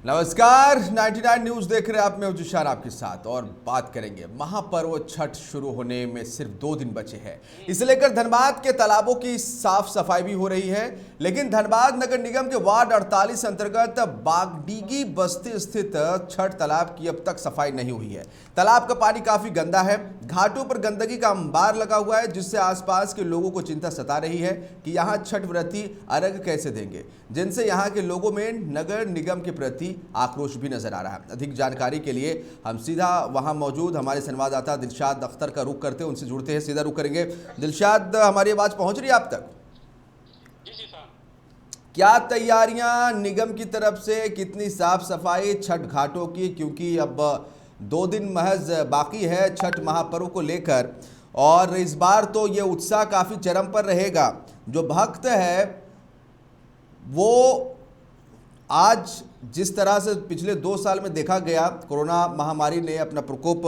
नमस्कार, 99 न्यूज देख रहे हैं आप। मैं जिशान आपके साथ और बात करेंगे महापर्व छठ शुरू होने में सिर्फ 2 दिन बचे हैं। इसे लेकर धनबाद के तालाबों की साफ सफाई भी हो रही है, लेकिन धनबाद नगर निगम के वार्ड 48 अंतर्गत बागडीगी बस्ती स्थित छठ तालाब की अब तक सफाई नहीं हुई है। तालाब का पानी काफी गंदा है, घाटों पर गंदगी का अंबार लगा हुआ है, जिससे आसपास के लोगों को चिंता सता रही है कि यहाँ छठ व्रती अर्घ कैसे देंगे, जिनसे यहाँ के लोगों में नगर निगम के प्रति आक्रोश भी नजर आ रहा है। अधिक जानकारी के लिए हम सीधा वहां मौजूद हमारे संवाददाता दिलशाद अख्तर का रुख करते हैं, उनसे जुड़ते हैं, सीधा रुख करेंगे। दिलशाद, हमारी आवाज पहुंच रही है आप तक? जी सर। क्या तैयारियां निगम की तरफ से, कितनी साफ सफाई छठ घाटों की, क्योंकि अब 2 दिन महज बाकी है छठ महापर्व को लेकर, और इस बार तो ये उत्साह काफी चरम पर रहेगा। जो भक्त है वो आज जिस तरह से पिछले 2 साल में देखा गया, कोरोना महामारी ने अपना प्रकोप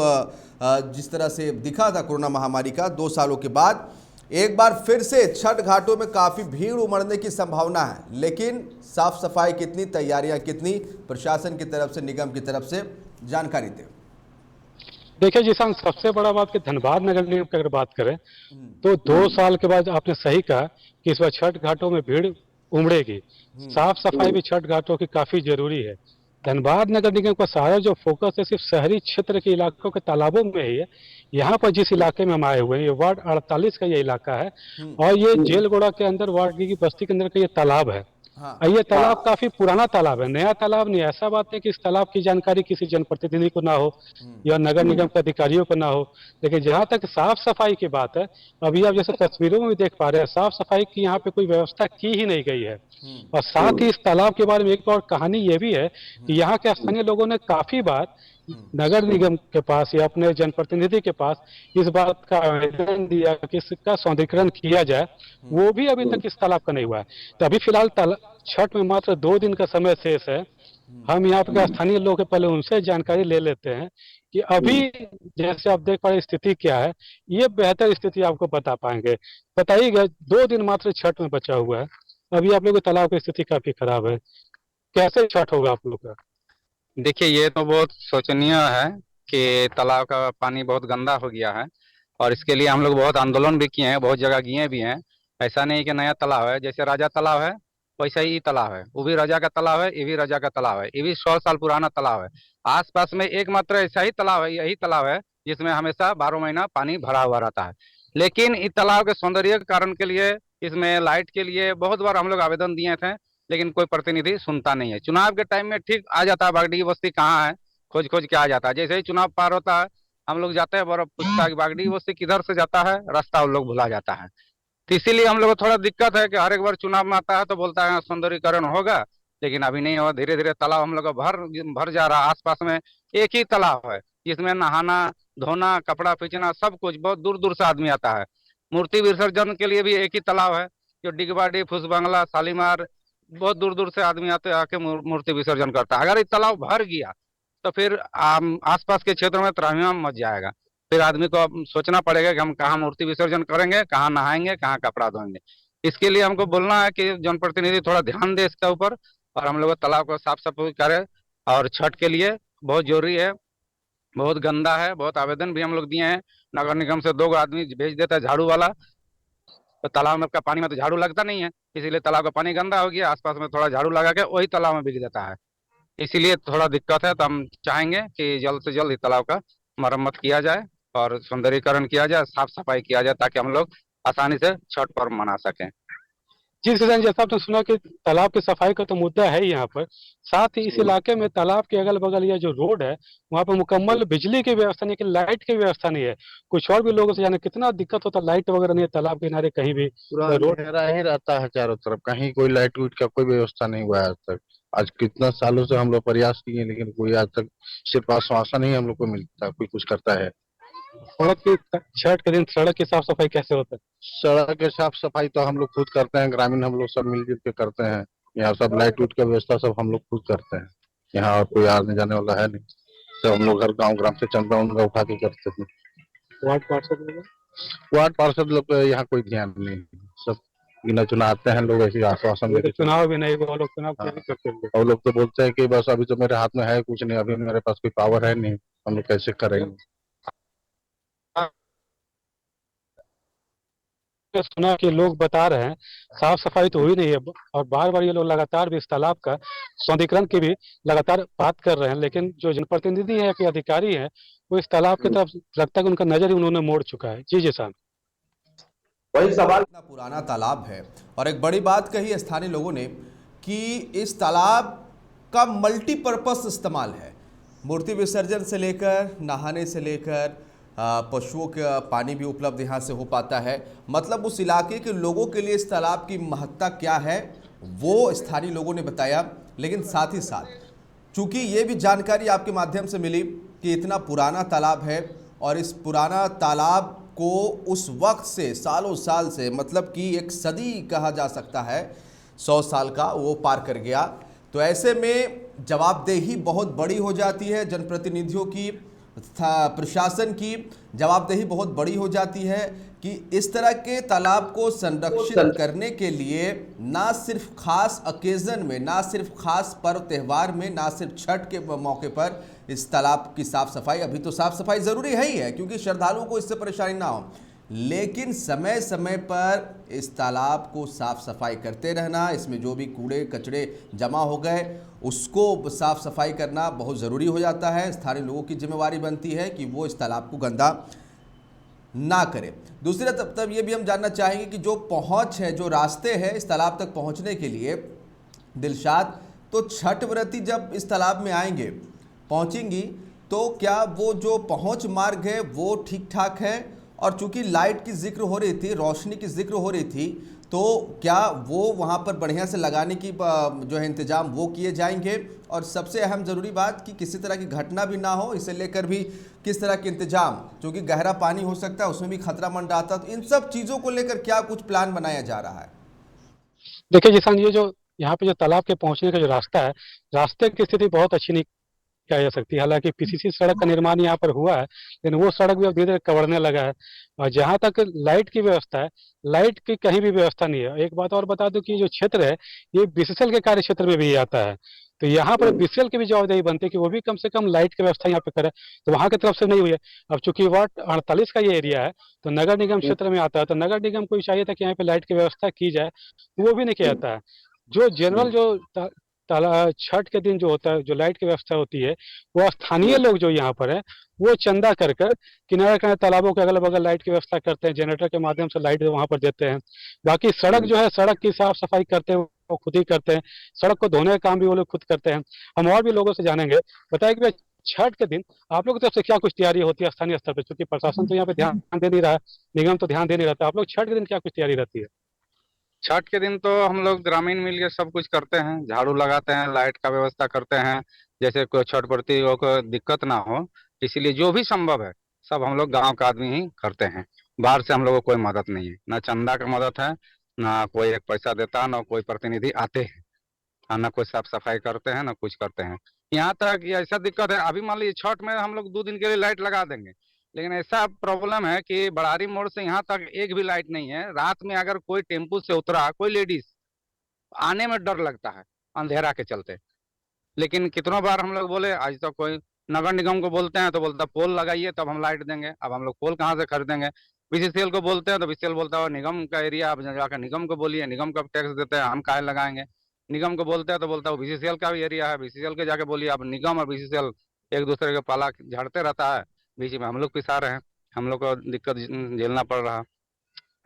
जिस तरह से दिखा था कोरोना महामारी का, 2 सालों के बाद एक बार फिर से छठ घाटों में काफ़ी भीड़ उमड़ने की संभावना है। लेकिन साफ सफाई कितनी, तैयारियां कितनी, प्रशासन की तरफ से, निगम की तरफ से, जानकारी दें। देखिए जिसान, सबसे बड़ा बात कि धनबाद नगर निगम की अगर बात करें तो 2 साल के बाद आपने सही कहा कि इस बार छठ घाटों में भीड़ उमड़ेगी। साफ सफाई भी छठ घाटों की काफी जरूरी है। धनबाद नगर निगम का सारा जो फोकस है सिर्फ शहरी क्षेत्र के इलाकों के तालाबों में ही है। यहाँ पर जिस इलाके में हम आए हुए हैं, ये वार्ड 48 का ये इलाका है, और ये जेलगोड़ा के अंदर वार्ड की बस्ती के अंदर का ये तालाब है। हाँ। ये तालाब काफी पुराना तालाब है, नया तालाब नहीं। ऐसा बात है कि इस तालाब की जानकारी किसी जनप्रतिनिधि को ना हो या नगर निगम के अधिकारियों को ना हो, लेकिन जहां तक साफ सफाई की बात है, अभी आप जैसे तस्वीरों में भी देख पा रहे हैं, साफ सफाई की यहाँ पे कोई व्यवस्था की ही नहीं गई है। और साथ ही इस तालाब के बारे में एक और कहानी ये भी है कि यहाँ के स्थानीय लोगों ने काफी बार नगर निगम के पास या अपने जनप्रतिनिधि के पास इस बात का आवेदन दिया कि इसका सौंदर्यीकरण किया जाए, वो भी अभी तक इस तालाब का नहीं हुआ है। तो अभी फिलहाल छठ में मात्र 2 दिन का समय शेष है। हम यहाँ पे स्थानीय लोग हैं, पहले उनसे जानकारी ले लेते हैं कि अभी जैसे आप देख पा रहे स्थिति क्या है। ये बेहतर स्थिति आपको बता पाएंगे। बताइएगा, 2 दिन मात्र छठ में बचा हुआ है, अभी आप लोग के तालाब की स्थिति काफी खराब है, कैसे छठ होगा आप लोग का? देखिए, ये तो बहुत शोचनीय है कि तालाब का पानी बहुत गंदा हो गया है। और इसके लिए हम लोग बहुत आंदोलन भी किए हैं, बहुत जगह गए भी हैं। ऐसा नहीं कि नया तालाब है, जैसे राजा तालाब है वैसा ही तालाब है। वो भी राजा का तालाब है, ये भी राजा का तालाब है, ये भी 100 साल पुराना तालाब है। आसपास में एकमात्र ऐसा ही तालाब है, यही तालाब है जिसमें हमेशा 12 महीना पानी भरा हुआ रहता है। लेकिन इस तालाब के सौंदर्यीकरण के लिए, इसमें लाइट के लिए बहुत बार हम लोग आवेदन दिए थे, लेकिन कोई प्रतिनिधि सुनता नहीं है। चुनाव के टाइम में ठीक आ जाता है, बागडी बस्ती कहाँ है, खोज खोज के आ जाता है। जैसे ही चुनाव पार होता है, हम लोग जाते हैं, बर्फ पूछता है कि बागडी बस्ती किधर से जाता है, रास्ता उन लोग भुला जाता है। तो इसीलिए हम लोग को थोड़ा दिक्कत है कि हर एक बार चुनाव में आता है तो बोलता है सौंदर्यीकरण होगा, लेकिन अभी नहीं हुआ। धीरे धीरे तालाब हम लोग का भर भर जा रहा है। आसपास में एक ही तालाब है जिसमें नहाना, धोना, कपड़ा खींचना, सब कुछ, बहुत दूर दूर से आदमी आता है। मूर्ति विसर्जन के लिए भी एक ही तालाब है, जो डिगवाडी, फुसबंगला, शालीमार, बहुत दूर दूर से आदमी आते आके मूर्ति विसर्जन करता है। अगर ये तालाब भर गया तो फिर आसपास के क्षेत्रों में त्राहिमाम मच जाएगा। फिर आदमी को अब सोचना पड़ेगा कि हम कहाँ मूर्ति विसर्जन करेंगे, कहाँ नहाएंगे, कहाँ कपड़ा धोएंगे। इसके लिए हमको बोलना है कि जनप्रतिनिधि थोड़ा ध्यान दे इसके ऊपर, और हम लोग तालाब को साफ सफाई करें। और छठ के लिए बहुत जरूरी है, बहुत गंदा है। बहुत आवेदन भी हम लोग दिए हैं, नगर निगम से 2 आदमी भेज देता है झाड़ू वाला, तो तालाब में का पानी में तो झाड़ू लगता नहीं है, इसीलिए तालाब का पानी गंदा हो गया। आसपास में थोड़ा झाड़ू लगा के वही तालाब में बिक देता है, इसीलिए थोड़ा दिक्कत है। तो हम चाहेंगे कि जल्द से जल्द इस तालाब का मरम्मत किया जाए और सौंदर्यीकरण किया जाए, साफ सफाई किया जाए, ताकि हम लोग आसानी से छठ पर्व मना सकें। जी किसान, जैसा आपने सुना कि तालाब की सफाई का तो मुद्दा है ही यहाँ पर, साथ ही इस इलाके में तालाब के अगल बगल या जो रोड है वहाँ पर मुकम्मल बिजली की व्यवस्था नहीं, कि लाइट की व्यवस्था नहीं है। कुछ और भी लोगों से जाने कितना दिक्कत होता है, लाइट वगैरह नहीं है तालाब के किनारे कहीं भी, पूरा रोड। अंधेरा ही रहता है चारों तरफ, कहीं कोई लाइट वाइट का कोई व्यवस्था नहीं हुआ है आज तक। आज कितना सालों से हम लोग प्रयास किए, लेकिन कोई आज तक सिर्फ आश्वासन ही हम लोग को मिलता है, कोई कुछ करता है। सड़क की, छठ के दिन सड़क की साफ सफाई कैसे होता है? सड़क के साफ सफाई तो हम लोग खुद करते हैं, ग्रामीण हम लोग सब मिलजुल के करते हैं। यहाँ सब लाइट उट का व्यवस्था सब हम लोग खुद करते हैं। यहाँ और कोई आने जाने वाला है नहीं, सब हम लोग हर गाँव ग्राम से चंदा उनका उठा के करते हैं। वार्ड पार्षद लोग? वार्ड पार्षद लोग का यहाँ कोई ध्यान नहीं है। सब गिना चुना आते हैं लोग ऐसे आश्वासन अभी तो देके चले चुनाव भी नहीं हुआ, वो लोग चुनाव हाँ। कैसे करते होंगे। और लोग तो बोलते हैं कि बस अभी तो मेरे हाथ में है कुछ नहीं, अभी मेरे पास कोई पावर है नहीं, हम लोग कैसे करेंगे। मैंने सुना कि लोग बता रहे हैं साफ सफाई तो हुई नहीं है, और बार बार ये लोग लगातार भी इस तालाब का सौंदर्यीकरण की भी लगातार बात कर रहे हैं, लेकिन जो जनप्रतिनिधि है कि अधिकारी हैं वो इस तालाब की तरफ लगता है कि उनका नजर ही उन्होंने मोड़ चुका है। जी जी साहब। वही सवाल, इतना पुराना तालाब है और एक बड़ी बात कही स्थानीय लोगों ने कि इस तालाब का मल्टीपर्पस इस्तेमाल है। मूर्ति विसर्जन से लेकर नहाने से लेकर पशुओं का पानी भी उपलब्ध यहाँ से हो पाता है। मतलब उस इलाके के लोगों के लिए इस तालाब की महत्ता क्या है वो स्थानीय लोगों ने बताया। लेकिन साथ ही साथ चूंकि ये भी जानकारी आपके माध्यम से मिली कि इतना पुराना तालाब है और इस पुराना तालाब को उस वक्त से सालों साल से, मतलब कि एक सदी कहा जा सकता है, 100 साल का वो पार कर गया। तो ऐसे में जवाबदेही बहुत बड़ी हो जाती है, जनप्रतिनिधियों की, प्रशासन की जवाबदेही बहुत बड़ी हो जाती है कि इस तरह के तालाब को संरक्षित करने के लिए ना सिर्फ खास ओकेजन में, ना सिर्फ खास पर्व त्यौहार में, ना सिर्फ छठ के मौके पर इस तालाब की साफ सफाई, अभी तो साफ सफाई ज़रूरी है ही है क्योंकि श्रद्धालुओं को इससे परेशानी ना हो, लेकिन समय समय पर इस तालाब को साफ सफाई करते रहना, इसमें जो भी कूड़े कचरे जमा हो गए उसको साफ सफाई करना बहुत ज़रूरी हो जाता है। स्थानीय लोगों की जिम्मेवारी बनती है कि वो इस तालाब को गंदा ना करें। दूसरी तब ये भी हम जानना चाहेंगे कि जो पहुंच है, जो रास्ते हैं इस तालाब तक पहुंचने के लिए, दिलशाद, तो छठ व्रती जब इस तालाब में आएंगे, पहुंचेंगी, तो क्या वो जो पहुंच मार्ग है वो ठीक ठाक है? और चूंकि लाइट की जिक्र हो रही थी, रोशनी की जिक्र हो रही थी, तो क्या वो वहाँ पर बढ़िया से लगाने की जो है इंतज़ाम वो किए जाएंगे? और सबसे अहम ज़रूरी बात कि किसी तरह की घटना भी ना हो, इसे लेकर भी किस तरह के इंतजाम, क्योंकि गहरा पानी हो सकता है, उसमें भी खतरा मंडराता, तो इन सब चीज़ों को लेकर क्या कुछ प्लान बनाया जा रहा है? देखिए जिसान, ये जो यहाँ पे जो तालाब के पहुंचने का जो रास्ता है, रास्ते की स्थिति बहुत अच्छी नहीं कहा जा सकती। हालांकि पीसीसी सड़क का निर्माण यहाँ पर हुआ है, लेकिन वो सड़क भी अब धीरे धीरे कवरने लगा है। और जहाँ तक लाइट की व्यवस्था है, लाइट की कहीं भी व्यवस्था नहीं है। एक बात और बता दूं कि जो क्षेत्र है ये बीसीसीएल के कार्य क्षेत्र में भी आता है, तो यहाँ पर बीसीसीएल की भी जवाबदेही बनती है कि वो भी कम से कम लाइट की व्यवस्था यहाँ पे करे, तो वहाँ की तरफ से नहीं हुई है। अब चूंकि वार्ड 48 का ये एरिया है तो नगर निगम क्षेत्र में आता है, तो नगर निगम को चाहिए था कि यहाँ पे लाइट की व्यवस्था की जाए, तो वो भी नहीं किया जाता है। जो जनरल जो ताला छठ के दिन जो होता है, जो लाइट की व्यवस्था होती है, वो स्थानीय लोग जो यहाँ पर है वो चंदा कर कर किनारे किनारे तालाबों के अगल बगल लाइट की व्यवस्था करते हैं, जनरेटर के माध्यम से लाइट वहां पर देते हैं। बाकी सड़क जो है, सड़क की साफ सफाई करते हैं वो खुद ही करते हैं, सड़क को धोने का काम भी वो लोग खुद करते हैं। हम और भी लोगों से जानेंगे, बताए कि भाई छठ के दिन आप लोग की तरफ से क्या कुछ तैयारी होती है स्थानीय स्तर पर, क्योंकि प्रशासन तो यहाँ पे ध्यान दे नहीं रहा है, निगम तो ध्यान दे नहीं रहता, आप लोग छठ के दिन क्या कुछ तैयारी रहती है? छठ के दिन तो हम लोग ग्रामीण मिलकर सब कुछ करते हैं, झाड़ू लगाते हैं, लाइट का व्यवस्था करते हैं, जैसे कोई छठ व्रतियों को दिक्कत ना हो, इसीलिए जो भी संभव है सब हम लोग गांव का आदमी ही करते हैं। बाहर से हम लोग को कोई मदद नहीं है, ना चंदा का मदद है, ना कोई एक पैसा देता, ना कोई प्रतिनिधि आते हैं, हाँ, ना कोई साफ सफाई करते हैं, ना कुछ करते हैं। यहाँ तक कि ऐसा दिक्कत है, अभी मान लीजिए छठ में हम लोग 2 दिन के लिए लाइट लगा देंगे, लेकिन ऐसा प्रॉब्लम है कि बड़ारी मोड़ से यहाँ तक एक भी लाइट नहीं है। रात में अगर कोई टेम्पू से उतरा, कोई लेडीज, आने में डर लगता है अंधेरा के चलते। लेकिन कितनों बार हम लोग बोले, आज तक कोई, नगर निगम को बोलते हैं तो बोलता पोल लगाइए तब हम लाइट देंगे। अब हम लोग पोल कहाँ से खरीदेंगे? बीसीसीएल को बोलते हैं तो बीसीसीएल बोलता है निगम का एरिया, आप जाकर निगम को बोलिए, निगम का टैक्स देते हैं, हम काहे लगाएंगे। निगम को बोलते हैं तो बोलता है बीसीसीएल का भी एरिया है, बीसीसीएल के जाके बोलिए। अब निगम और बीसीसीएल एक दूसरे के पाला झाड़ते रहता है, बीच में हम लोग पिसा रहे हैं, हम लोग को दिक्कत झेलना पड़ रहा है।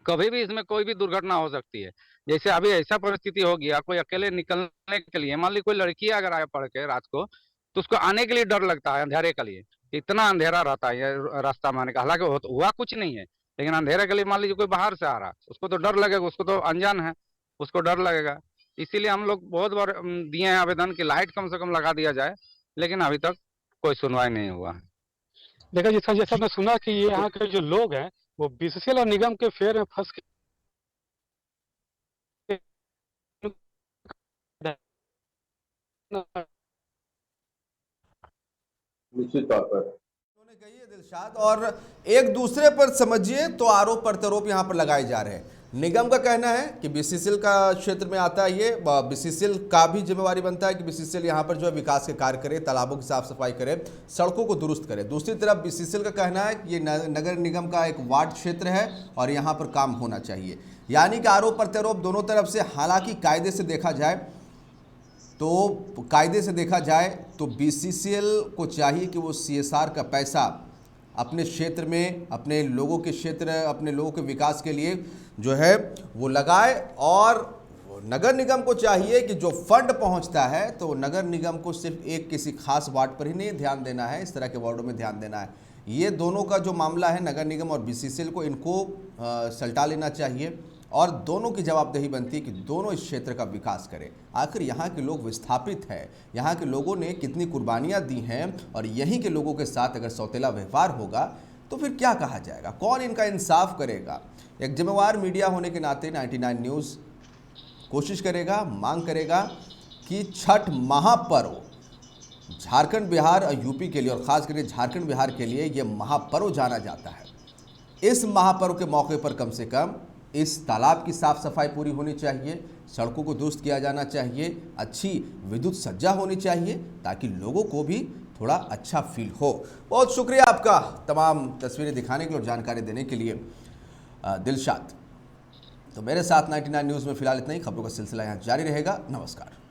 कभी भी इसमें कोई भी दुर्घटना हो सकती है। जैसे अभी ऐसा परिस्थिति हो गया, कोई अकेले निकलने के लिए, मान ली कोई लड़की अगर आए पढ़ के रात को, तो उसको आने के लिए डर लगता है अंधेरे के लिए, इतना अंधेरा रहता है ये रास्ता में आने का। हालांकि हुआ कुछ नहीं है, लेकिन अंधेरे के लिए मान लीजिए कोई बाहर से आ रहा है, उसको तो डर लगेगा, उसको तो अनजान है, उसको डर लगेगा। इसीलिए हम लोग बहुत बार दिए हैं आवेदन कि लाइट कम से कम लगा दिया जाए, लेकिन अभी तक कोई सुनवाई नहीं हुआ है। देखा जैसा जैसा मैं सुना कि ये यहाँ के जो लोग हैं वो बीसीसीएल और निगम के फेर में फंस के निश्चित तौर पर उन्होंने कही है दिलशाद, और एक दूसरे पर समझिए तो आरोप प्रत्यारोप यहाँ पर लगाए जा रहे हैं। निगम का कहना है कि बीसीसीएल का क्षेत्र में आता है ये, बीसीसीएल का भी जिम्मेवारी बनता है कि बीसीसीएल यहाँ पर जो है विकास के कार्य करे, तालाबों की साफ सफाई करे, सड़कों को दुरुस्त करे। दूसरी तरफ बीसीसीएल का कहना है कि ये नगर निगम का एक वार्ड क्षेत्र है और यहाँ पर काम होना चाहिए। यानी कि आरोप प्रत्यारोप दोनों तरफ से। हालांकि कायदे से देखा जाए तो बीसीसीएल को चाहिए कि वो सीएसआर का पैसा अपने क्षेत्र में, अपने लोगों के विकास के लिए जो है वो लगाए, और नगर निगम को चाहिए कि जो फंड पहुंचता है तो नगर निगम को सिर्फ एक किसी खास वार्ड पर ही नहीं ध्यान देना है, इस तरह के वार्डों में ध्यान देना है। ये दोनों का जो मामला है नगर निगम और बीसीसीएल को, इनको सल्टा लेना चाहिए और दोनों की जवाबदेही बनती है कि दोनों इस क्षेत्र का विकास करें। आखिर यहाँ के लोग विस्थापित हैं, यहाँ के लोगों ने कितनी कुर्बानियाँ दी हैं, और यहीं के लोगों के साथ अगर सौतेला व्यवहार होगा तो फिर क्या कहा जाएगा, कौन इनका इंसाफ करेगा। एक जिम्मेवार मीडिया होने के नाते 99 न्यूज़ कोशिश करेगा, मांग करेगा कि छठ महापर्व झारखंड, बिहार और यूपी के लिए, और ख़ास करके झारखंड बिहार के लिए ये महापर्व जाना जाता है। इस महापर्व के मौके पर कम से कम इस तालाब की साफ सफाई पूरी होनी चाहिए, सड़कों को दुरुस्त किया जाना चाहिए, अच्छी विद्युत सज्जा होनी चाहिए, ताकि लोगों को भी थोड़ा अच्छा फील हो। बहुत शुक्रिया आपका तमाम तस्वीरें दिखाने के लिए और जानकारी देने के लिए दिलशाद। तो मेरे साथ 99 न्यूज़ में फिलहाल इतना ही। खबरों का सिलसिला यहाँ जारी रहेगा। नमस्कार।